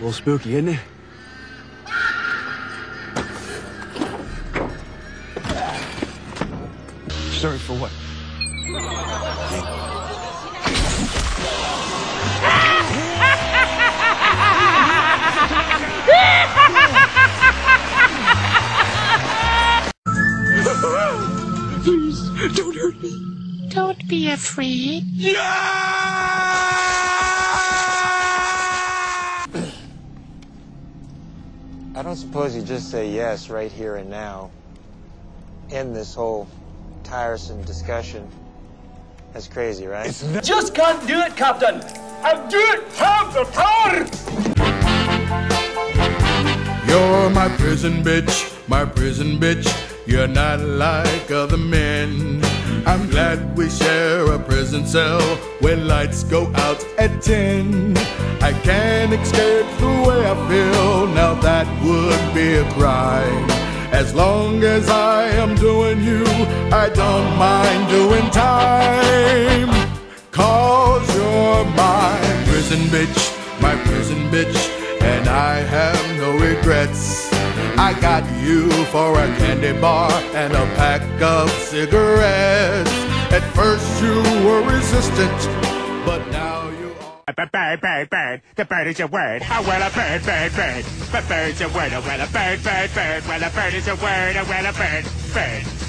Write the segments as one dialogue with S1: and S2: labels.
S1: little spooky, isn't it? Sorry for what? Please, don't hurt me.
S2: Don't be afraid.
S3: I don't suppose you just say yes right here and now. End this whole tiresome discussion. That's crazy, right?
S4: Just can't do it, Captain. I'll do it, have the power.
S5: You're my prison bitch, my prison bitch. You're not like other men. I'm glad we share a prison cell when lights go out at 10. I can't escape the way I feel, now that would be a crime. As long as I am doing you, I don't mind doing time. 'Cause you're my prison bitch, and I have no regrets. I got you for a candy bar and a pack of cigarettes. At first you were resistant, but now you are.
S2: Bird. The bird is a word. Oh, well, a bird. But bird's a word. Oh, well, a bird. Well, a bird is a word. Oh, well, a bird.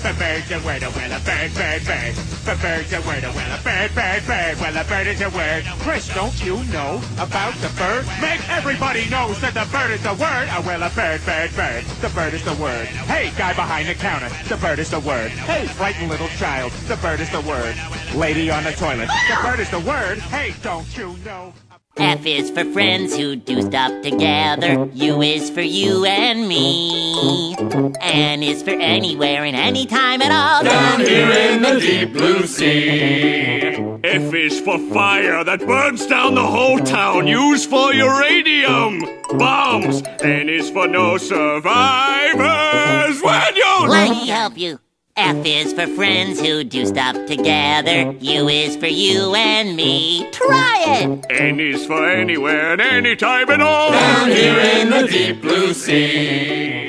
S2: But bird's a word. Oh, well, a bird. But bird's a word. Oh, well, a bird. Well, a bird is a word. Chris, don't you know about the bird? Make everybody knows that the bird is the word. Oh, well, a bird. The bird is the word. Hey, guy behind the counter. The bird is the word. Hey, frightened little child. The bird is the word. Lady on the toilet. The bird is the word. Hey, don't you know?
S6: F is for friends who do stuff together. U is for you and me. N is for anywhere and anytime at all.
S4: Down here in the deep blue sea.
S7: F is for fire that burns down the whole town. U's for uranium bombs. N is for no survivors when you're...
S6: Let me help you. F is for friends who do stuff together. U is for you and me. Try it!
S7: N is for anywhere and anytime at all.
S4: Down here in the deep blue sea.